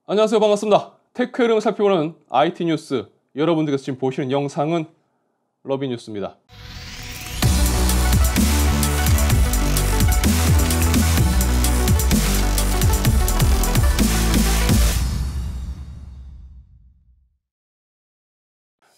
안녕하세요, 반갑습니다. 테크 흐름을 살펴보는 IT 뉴스, 여러분들께서 지금 보시는 영상은 러비뉴스입니다.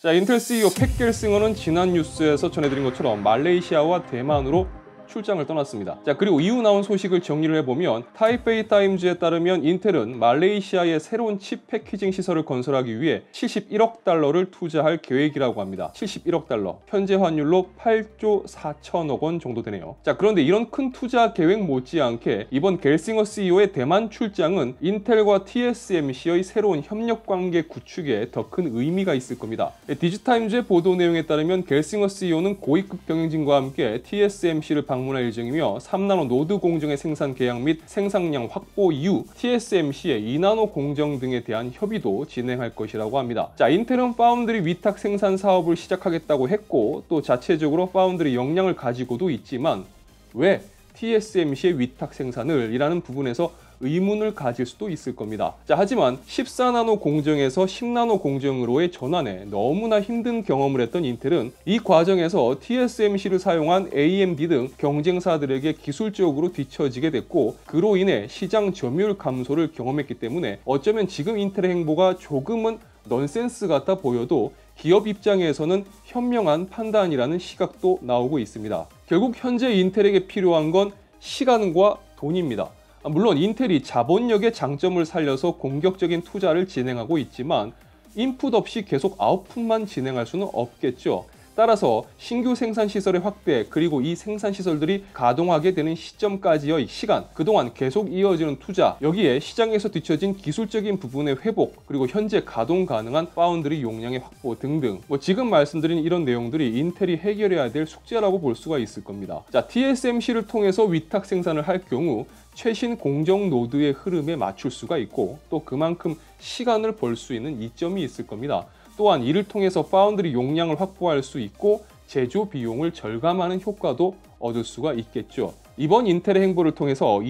자, 인텔 CEO 팻 겔싱어는 지난 뉴스에서 전해드린 것처럼 말레이시아와 대만으로 출장을 떠났습니다. 자, 그리고 이후 나온 소식을 정리를 해보면 타이페이 타임즈에 따르면 인텔은 말레이시아의 새로운 칩 패키징 시설을 건설하기 위해 71억 달러를 투자할 계획이라고 합니다. 71억 달러, 현재 환율로 8조 4천억 원 정도 되네요. 자, 그런데 이런 큰 투자 계획 못지않게 이번 겔싱어 CEO의 대만 출장은 인텔과 TSMC의 새로운 협력 관계 구축에 더 큰 의미가 있을 겁니다. 디지타임즈의 보도 내용에 따르면 겔싱어 CEO는 고위급 경영진과 함께 TSMC를 방문할 예정이며 3나노 노드 공정의 생산 계약 및 생산량 확보 이후 TSMC의 2나노 공정 등에 대한 협의도 진행할 것이라고 합니다. 자, 인텔은 파운드리 위탁 생산 사업을 시작하겠다고 했고 또 자체적으로 파운드리 역량을 가지고도 있지만 왜 TSMC의 위탁 생산을 이라는 부분에서 의문을 가질 수도 있을 겁니다. 자, 하지만 14나노 공정에서 10나노 공정으로의 전환에 너무나 힘든 경험을 했던 인텔은 이 과정에서 TSMC를 사용한 AMD 등 경쟁사들에게 기술적으로 뒤처지게 됐고 그로 인해 시장 점유율 감소를 경험했기 때문에 어쩌면 지금 인텔의 행보가 조금은 넌센스 같아 보여도 기업 입장에서는 현명한 판단이라는 시각도 나오고 있습니다. 결국 현재 인텔에게 필요한 건 시간과 돈입니다. 물론 인텔이 자본력의 장점을 살려서 공격적인 투자를 진행하고 있지만 인풋 없이 계속 아웃풋만 진행할 수는 없겠죠. 따라서 신규 생산시설의 확대 그리고 이 생산시설들이 가동하게 되는 시점까지의 시간, 그동안 계속 이어지는 투자, 여기에 시장에서 뒤처진 기술적인 부분의 회복, 그리고 현재 가동 가능한 파운드리 용량의 확보 등등 지금 말씀드린 이런 내용들이 인텔이 해결해야 될 숙제라고 볼 수가 있을 겁니다. 자, TSMC를 통해서 위탁 생산을 할 경우 최신 공정 노드의 흐름에 맞출 수가 있고 또 그만큼 시간을 벌 수 있는 이점이 있을 겁니다. 또한 이를 통해서 파운드리 용량을 확보할 수 있고 제조 비용을 절감하는 효과도 얻을 수가 있겠죠. 이번 인텔의 행보를 통해서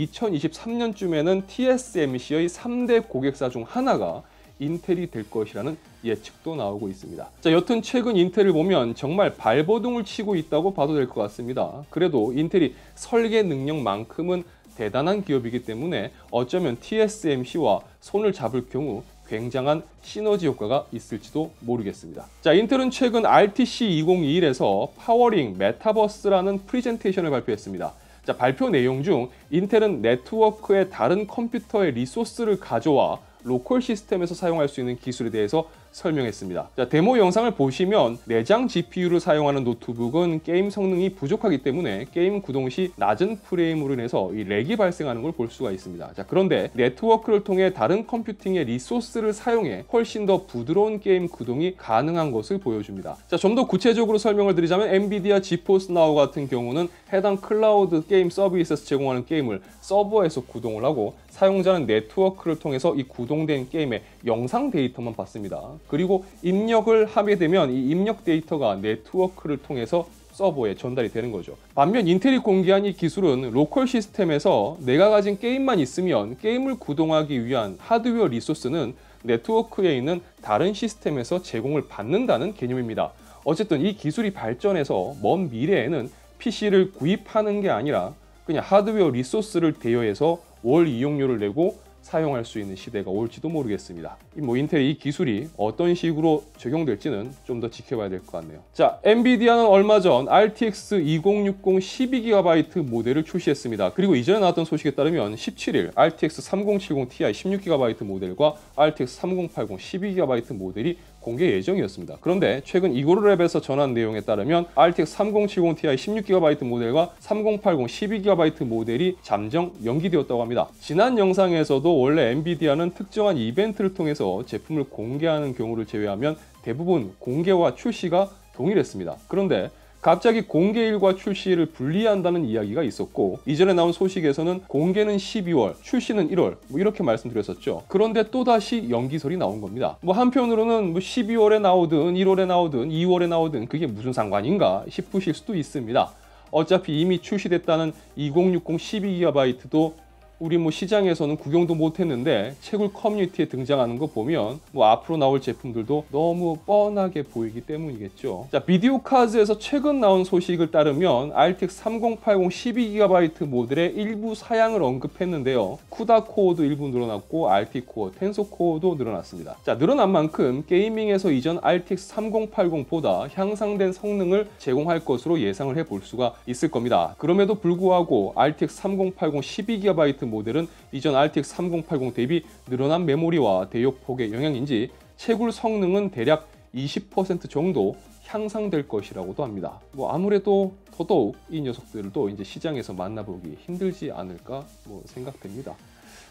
2023년쯤에는 TSMC의 3대 고객사 중 하나가 인텔이 될 것이라는 예측도 나오고 있습니다. 자, 여튼 최근 인텔을 보면 정말 발버둥을 치고 있다고 봐도 될 것 같습니다. 그래도 인텔이 설계 능력만큼은 대단한 기업이기 때문에 어쩌면 TSMC와 손을 잡을 경우 굉장한 시너지 효과가 있을지도 모르겠습니다. 자, 인텔은 최근 RTC 2021에서 파워링 메타버스라는 프레젠테이션을 발표했습니다. 자, 발표 내용 중 인텔은 네트워크의 다른 컴퓨터의 리소스를 가져와 로컬 시스템에서 사용할 수 있는 기술에 대해서 설명했습니다. 자, 데모 영상을 보시면 내장 GPU를 사용하는 노트북은 게임 성능이 부족하기 때문에 게임 구동 시 낮은 프레임으로 인해서 이 렉이 발생하는 걸 볼 수가 있습니다. 자, 그런데 네트워크를 통해 다른 컴퓨팅의 리소스를 사용해 훨씬 더 부드러운 게임 구동이 가능한 것을 보여줍니다. 자, 좀 더 구체적으로 설명을 드리자면 엔비디아 지포스 나우 같은 경우는 해당 클라우드 게임 서비스에서 제공하는 게임을 서버에서 구동을 하고 사용자는 네트워크를 통해서 이 구동된 게임의 영상 데이터만 받습니다. 그리고 입력을 하게 되면 이 입력 데이터가 네트워크를 통해서 서버에 전달이 되는 거죠. 반면 인텔이 공개한 이 기술은 로컬 시스템에서 내가 가진 게임만 있으면 게임을 구동하기 위한 하드웨어 리소스는 네트워크에 있는 다른 시스템에서 제공을 받는다는 개념입니다. 어쨌든 이 기술이 발전해서 먼 미래에는 PC를 구입하는 게 아니라 그냥 하드웨어 리소스를 대여해서 월 이용료를 내고 사용할 수 있는 시대가 올지도 모르겠습니다. 인텔의 이 기술이 어떤 식으로 적용될지는 좀 더 지켜봐야 될 것 같네요. 자, 엔비디아는 얼마 전 RTX 2060 12GB 모델을 출시했습니다. 그리고 이전에 나왔던 소식에 따르면 17일 RTX 3070 Ti 16GB 모델과 RTX 3080 12GB 모델이 공개 예정이었습니다. 그런데 최근 이고르랩에서 전한 내용에 따르면 RTX 3070 Ti 16GB 모델과 3080 12GB 모델이 잠정 연기되었다고 합니다. 지난 영상에서도 원래 엔비디아는 특정한 이벤트를 통해서 제품을 공개하는 경우를 제외하면 대부분 공개와 출시가 동일했습니다. 그런데 갑자기 공개일과 출시를 분리한다는 이야기가 있었고 이전에 나온 소식에서는 공개는 12월, 출시는 1월 이렇게 말씀드렸었죠. 그런데 또다시 연기설이 나온 겁니다. 한편으로는 12월에 나오든 1월에 나오든 2월에 나오든 그게 무슨 상관인가 싶으실 수도 있습니다. 어차피 이미 출시됐다는 2060 12GB도 우리 뭐 시장에서는 구경도 못했는데 채굴 커뮤니티에 등장하는 거 보면 뭐 앞으로 나올 제품들도 너무 뻔하게 보이기 때문이겠죠. 자, 비디오 카드에서 최근 나온 소식을 따르면 RTX 3080 12GB 모델의 일부 사양을 언급했는데요. 쿠다 코어도 일부 늘어났고 RT 코어, 텐소 코어도 늘어났습니다. 자, 늘어난 만큼 게이밍에서 이전 RTX 3080보다 향상된 성능을 제공할 것으로 예상을 해볼 수가 있을 겁니다. 그럼에도 불구하고 RTX 3080 12GB 모델은 이전 RTX 3080 대비 늘어난 메모리와 대역폭의 영향인지 채굴 성능은 대략 20% 정도 향상될 것이라고도 합니다. 뭐 아무래도 더더욱 이 녀석들도 이제 시장에서 만나보기 힘들지 않을까 뭐 생각됩니다.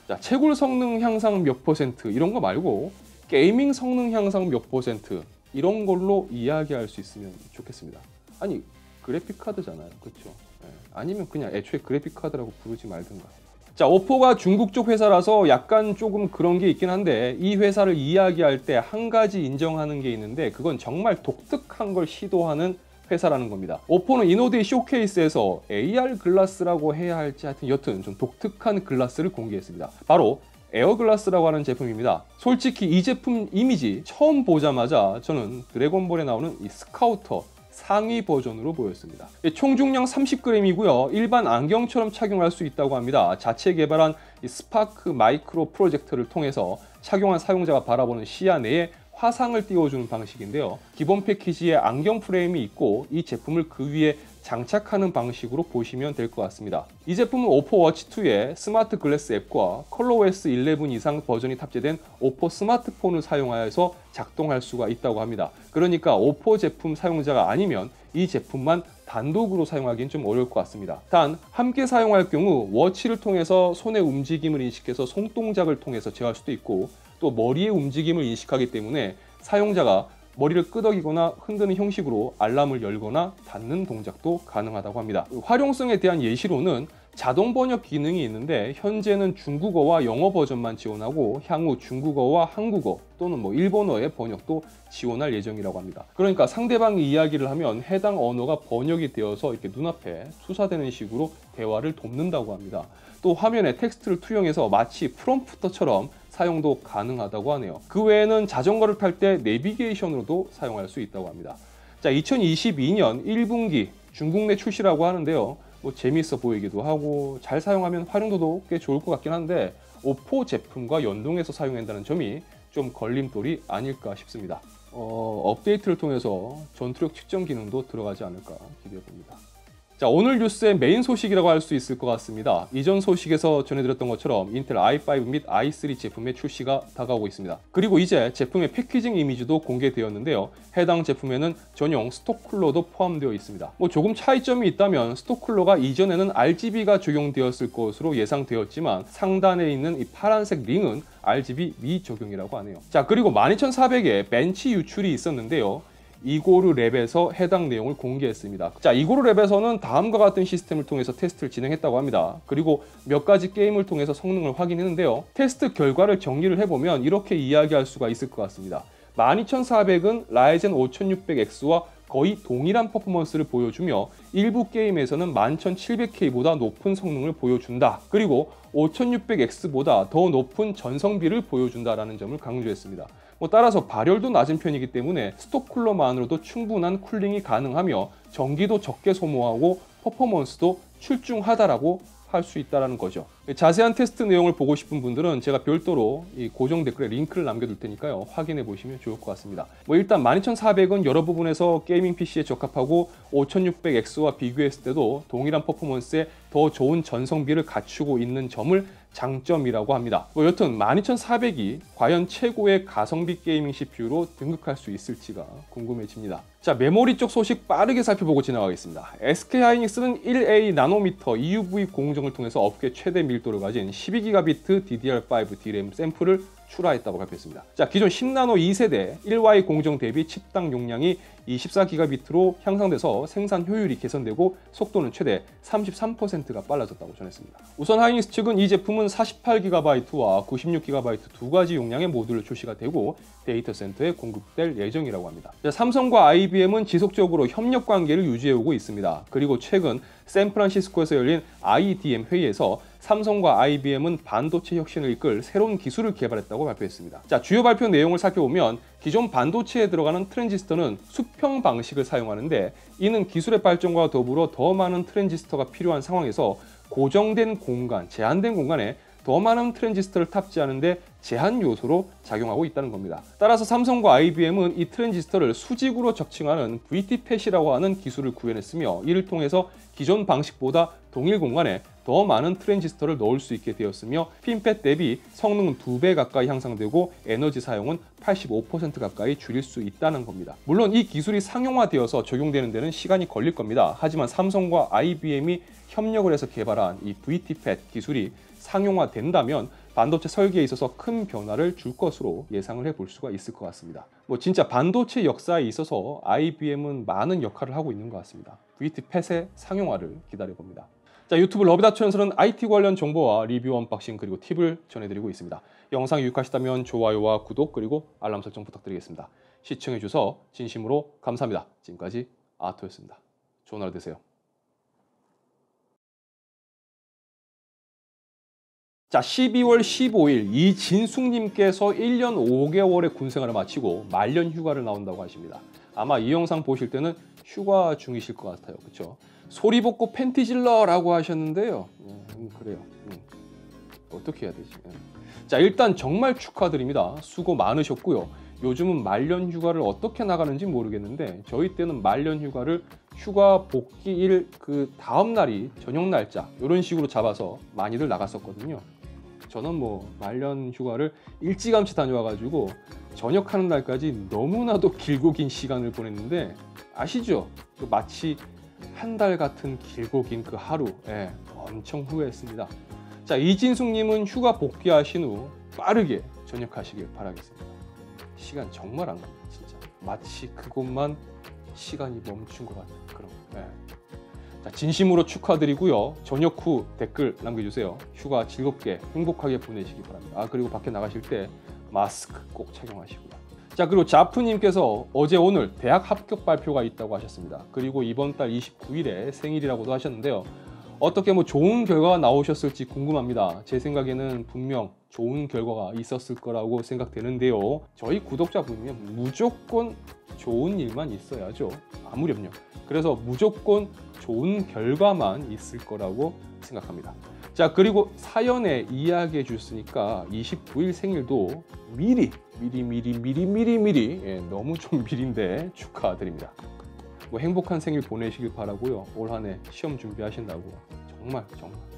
자, 채굴 성능 향상 몇 %, 이런 거 말고 게이밍 성능 향상 몇 % 이런 걸로 이야기할 수 있으면 좋겠습니다. 아니, 그래픽 카드잖아요, 그렇죠? 아니면 그냥 애초에 그래픽 카드라고 부르지 말든가. 자, 오포가 중국 쪽 회사라서 약간 조금 그런 게 있긴 한데, 이 회사를 이야기할 때 한 가지 인정하는 게 있는데, 그건 정말 독특한 걸 시도하는 회사라는 겁니다. 오포는 이노데이 쇼케이스에서 AR 글라스라고 해야 할지 하여튼 여튼 좀 독특한 글라스를 공개했습니다. 바로 에어글라스라고 하는 제품입니다. 솔직히 이 제품 이미지 처음 보자마자 저는 드래곤볼에 나오는 이 스카우터 상위 버전으로 보였습니다. 총 중량 30g이고요. 일반 안경처럼 착용할 수 있다고 합니다. 자체 개발한 이 스파크 마이크로 프로젝터를 통해서 착용한 사용자가 바라보는 시야 내에 화상을 띄워주는 방식인데요. 기본 패키지에 안경 프레임이 있고 이 제품을 그 위에 장착하는 방식으로 보시면 될 것 같습니다. 이 제품은 오포 워치2의 스마트 글래스 앱과 컬러OS 11 이상 버전이 탑재된 오포 스마트폰을 사용하여서 작동할 수가 있다고 합니다. 그러니까 오포 제품 사용자가 아니면 이 제품만 단독으로 사용하기는 좀 어려울 것 같습니다. 단, 함께 사용할 경우 워치를 통해서 손의 움직임을 인식해서 손동작을 통해서 제어할 수도 있고, 또 머리의 움직임을 인식하기 때문에 사용자가 머리를 끄덕이거나 흔드는 형식으로 알람을 열거나 닫는 동작도 가능하다고 합니다. 활용성에 대한 예시로는 자동 번역 기능이 있는데 현재는 중국어와 영어 버전만 지원하고 향후 중국어와 한국어 또는 뭐 일본어의 번역도 지원할 예정이라고 합니다. 그러니까 상대방이 이야기를 하면 해당 언어가 번역이 되어서 이렇게 눈앞에 투사되는 식으로 대화를 돕는다고 합니다. 또 화면에 텍스트를 투영해서 마치 프롬프터처럼 사용도 가능하다고 하네요. 그 외에는 자전거를 탈 때 내비게이션으로도 사용할 수 있다고 합니다. 자, 2022년 1분기 중국 내 출시라고 하는데요. 뭐 재미있어 보이기도 하고 잘 사용하면 활용도도 꽤 좋을 것 같긴 한데 오포 제품과 연동해서 사용한다는 점이 좀 걸림돌이 아닐까 싶습니다. 업데이트를 통해서 전투력 측정 기능도 들어가지 않을까 기대해 봅니다. 자, 오늘 뉴스의 메인 소식이라고 할 수 있을 것 같습니다. 이전 소식에서 전해드렸던 것처럼 인텔 i5 및 i3 제품의 출시가 다가오고 있습니다. 그리고 이제 제품의 패키징 이미지도 공개되었는데요. 해당 제품에는 전용 스톡 쿨러도 포함되어 있습니다. 뭐 조금 차이점이 있다면 스톡 쿨러가 이전에는 RGB가 적용되었을 것으로 예상되었지만 상단에 있는 이 파란색 링은 RGB 미적용이라고 하네요. 자, 그리고 12400의 벤치 유출이 있었는데요. 이고르 랩에서 해당 내용을 공개했습니다. 자, 이고르 랩에서는 다음과 같은 시스템을 통해서 테스트를 진행했다고 합니다. 그리고 몇 가지 게임을 통해서 성능을 확인했는데요. 테스트 결과를 정리를 해보면 이렇게 이야기할 수가 있을 것 같습니다. 12400은 라이젠 5600X와 거의 동일한 퍼포먼스를 보여주며 일부 게임에서는 11700K보다 높은 성능을 보여준다. 그리고 5600X보다 더 높은 전성비를 보여준다라는 점을 강조했습니다. 따라서 발열도 낮은 편이기 때문에 스톡 쿨러만으로도 충분한 쿨링이 가능하며 전기도 적게 소모하고 퍼포먼스도 출중하다라고 할 수 있다는 거죠. 자세한 테스트 내용을 보고 싶은 분들은 제가 별도로 이 고정 댓글에 링크를 남겨둘 테니까요. 확인해 보시면 좋을 것 같습니다. 일단 12400은 여러 부분에서 게이밍 PC에 적합하고 5600X와 비교했을 때도 동일한 퍼포먼스에 더 좋은 전성비를 갖추고 있는 점을 장점이라고 합니다. 여튼 12400이 과연 최고의 가성비 게이밍 CPU로 등극할 수 있을지가 궁금해집니다. 자, 메모리 쪽 소식 빠르게 살펴보고 지나가겠습니다. SK하이닉스는 1A 나노미터 EUV 공정을 통해서 업계 최대 밀도를 가진 12GB DDR5 DRAM 샘플을 출하했다고 발표했습니다. 자, 기존 10나노 2세대 1Y 공정 대비 칩당 용량이 24GB로 향상돼서 생산 효율이 개선되고 속도는 최대 33%가 빨라졌다고 전했습니다. 우선 하이닉스 측은 이 제품은 48GB와 96GB 두 가지 용량의 모듈로 출시가 되고 데이터 센터에 공급될 예정이라고 합니다. 자, 삼성과 IBM은 지속적으로 협력 관계를 유지해오고 있습니다. 그리고 최근 샌프란시스코에서 열린 IDM 회의에서 삼성과 IBM은 반도체 혁신을 이끌 새로운 기술을 개발했다고 발표했습니다. 자, 주요 발표 내용을 살펴보면 기존 반도체에 들어가는 트랜지스터는 수평 방식을 사용하는데 이는 기술의 발전과 더불어 더 많은 트랜지스터가 필요한 상황에서 고정된 공간, 제한된 공간에 더 많은 트랜지스터를 탑재하는데 제한 요소로 작용하고 있다는 겁니다. 따라서 삼성과 IBM은 이 트랜지스터를 수직으로 적층하는 VTPET이라고 하는 기술을 구현했으며 이를 통해서 기존 방식보다 동일 공간에 더 많은 트랜지스터를 넣을 수 있게 되었으며 핀펫 대비 성능은 2배 가까이 향상되고 에너지 사용은 85% 가까이 줄일 수 있다는 겁니다. 물론 이 기술이 상용화되어서 적용되는 데는 시간이 걸릴 겁니다. 하지만 삼성과 IBM이 협력을 해서 개발한 이 VTPET 기술이 상용화된다면 반도체 설계에 있어서 큰 변화를 줄 것으로 예상을 해볼 수가 있을 것 같습니다. 진짜 반도체 역사에 있어서 IBM은 많은 역할을 하고 있는 것 같습니다. VTPET의 상용화를 기다려봅니다. 자, 유튜브 러비다처에서는 IT 관련 정보와 리뷰 언박싱 그리고 팁을 전해드리고 있습니다. 영상이 유익하시다면 좋아요와 구독 그리고 알람 설정 부탁드리겠습니다. 시청해주셔서 진심으로 감사합니다. 지금까지 아토였습니다. 좋은 하루 되세요. 자, 12월 15일 이진숙님께서 1년 5개월의 군생활을 마치고 말년 휴가를 나온다고 하십니다. 아마 이 영상 보실 때는 휴가 중이실 것 같아요. 그렇죠? 소리 벗고 팬티 질러라고 하셨는데요. 그래요. 어떻게 해야 되지? 자, 일단 정말 축하드립니다. 수고 많으셨고요. 요즘은 말년 휴가를 어떻게 나가는지 모르겠는데 저희 때는 말년 휴가를 휴가 복귀일 그 다음 날이 저녁 날짜 이런 식으로 잡아서 많이들 나갔었거든요. 저는 말년 휴가를 일찌감치 다녀와가지고 전역하는 날까지 너무나도 길고 긴 시간을 보냈는데 아시죠? 마치 한 달 같은 길고 긴 그 하루, 엄청 후회했습니다. 자, 이진숙님은 휴가 복귀하신 후 빠르게 전역하시길 바라겠습니다. 시간 정말 안 갑니다, 진짜. 마치 그곳만 시간이 멈춘 것 같은 그런. 자, 진심으로 축하드리고요. 전역 후 댓글 남겨주세요. 휴가 즐겁게 행복하게 보내시기 바랍니다. 그리고 밖에 나가실 때 마스크 꼭 착용하시고요. 자, 그리고 자프님께서 어제 오늘 대학 합격 발표가 있다고 하셨습니다. 그리고 이번 달 29일에 생일이라고도 하셨는데요. 어떻게 좋은 결과가 나오셨을지 궁금합니다. 제 생각에는 분명 좋은 결과가 있었을 거라고 생각되는데요. 저희 구독자분이면 무조건 좋은 일만 있어야죠. 아무렴요. 그래서 무조건 좋은 결과만 있을 거라고 생각합니다. 자, 그리고 사연에 이야기해 주셨으니까 29일 생일도 미리 너무 좀 미리인데 축하드립니다. 행복한 생일 보내시길 바라고요. 올 한 해 시험 준비하신다고 정말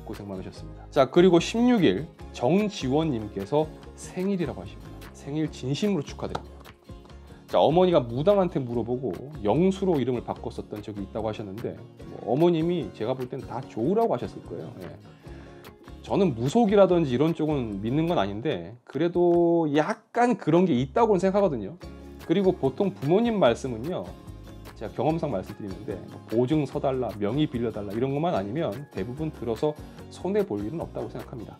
고생 많으셨습니다. 자, 그리고 16일 정지원님께서 생일이라고 하십니다. 생일 진심으로 축하드립니다. 자, 어머니가 무당한테 물어보고 영수로 이름을 바꿨었던 적이 있다고 하셨는데 어머님이 제가 볼 때는 다 좋으라고 하셨을 거예요. 저는 무속이라든지 이런 쪽은 믿는 건 아닌데 그래도 약간 그런 게 있다고는 생각하거든요. 그리고 보통 부모님 말씀은요, 제가 경험상 말씀드리는데 보증 서달라, 명의 빌려달라 이런 것만 아니면 대부분 들어서 손해볼 일은 없다고 생각합니다.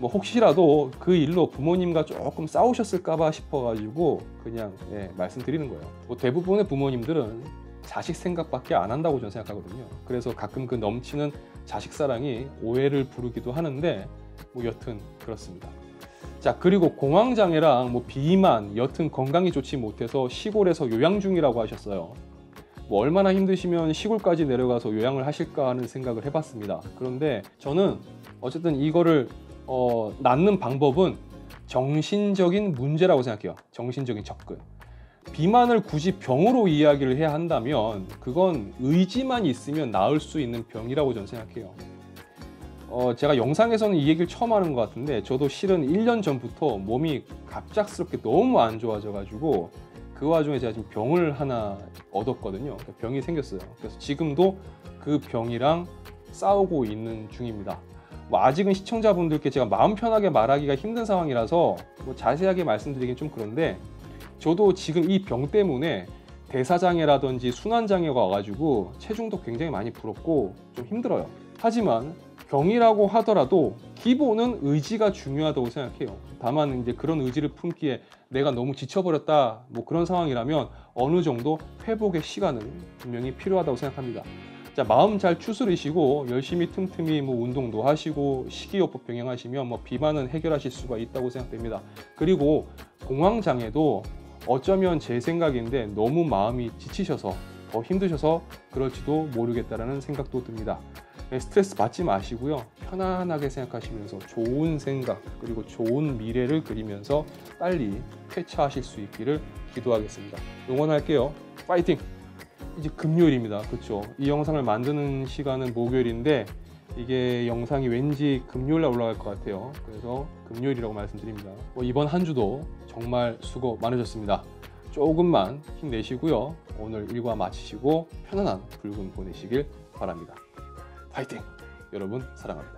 혹시라도 그 일로 부모님과 조금 싸우셨을까봐 싶어가지고 그냥 말씀드리는 거예요. 대부분의 부모님들은 자식 생각밖에 안 한다고 저는 생각하거든요. 그래서 가끔 그 넘치는 자식 사랑이 오해를 부르기도 하는데 여튼 그렇습니다. 자, 그리고 공황장애랑 비만, 여튼 건강이 좋지 못해서 시골에서 요양 중이라고 하셨어요. 얼마나 힘드시면 시골까지 내려가서 요양을 하실까 하는 생각을 해봤습니다. 그런데 저는 어쨌든 이거를 낫는 방법은 정신적인 문제라고 생각해요. 정신적인 접근. 비만을 굳이 병으로 이야기를 해야 한다면 그건 의지만 있으면 나을 수 있는 병이라고 저는 생각해요. 제가 영상에서는 이 얘기를 처음 하는 것 같은데 저도 실은 1년 전부터 몸이 갑작스럽게 너무 안 좋아져가지고 그 와중에 제가 지금 병을 하나 얻었거든요. 병이 생겼어요. 그래서 지금도 그 병이랑 싸우고 있는 중입니다. 아직은 시청자분들께 제가 마음 편하게 말하기가 힘든 상황이라서 자세하게 말씀드리긴 좀 그런데 저도 지금 이 병 때문에 대사장애라든지 순환장애가 와가지고 체중도 굉장히 많이 불었고 좀 힘들어요. 하지만 병이라고 하더라도 기본은 의지가 중요하다고 생각해요. 다만 이제 그런 의지를 품기에 내가 너무 지쳐버렸다 그런 상황이라면 어느 정도 회복의 시간은 분명히 필요하다고 생각합니다. 자, 마음 잘 추스리시고 열심히 틈틈이 뭐 운동도 하시고 식이요법 병행하시면 뭐 비만은 해결하실 수가 있다고 생각됩니다. 그리고 공황장애도 어쩌면 제 생각인데 너무 마음이 지치셔서 더 힘드셔서 그럴지도 모르겠다라는 생각도 듭니다. 스트레스 받지 마시고요. 편안하게 생각하시면서 좋은 생각 그리고 좋은 미래를 그리면서 빨리 쾌차하실 수 있기를 기도하겠습니다. 응원할게요. 파이팅! 이제 금요일입니다. 그렇죠? 이 영상을 만드는 시간은 목요일인데 이게 영상이 왠지 금요일날 올라갈 것 같아요. 그래서 금요일이라고 말씀드립니다. 이번 한 주도 정말 수고 많으셨습니다. 조금만 힘내시고요. 오늘 일과 마치시고 편안한 붉은 보내시길 바랍니다. 파이팅! 여러분 사랑합니다.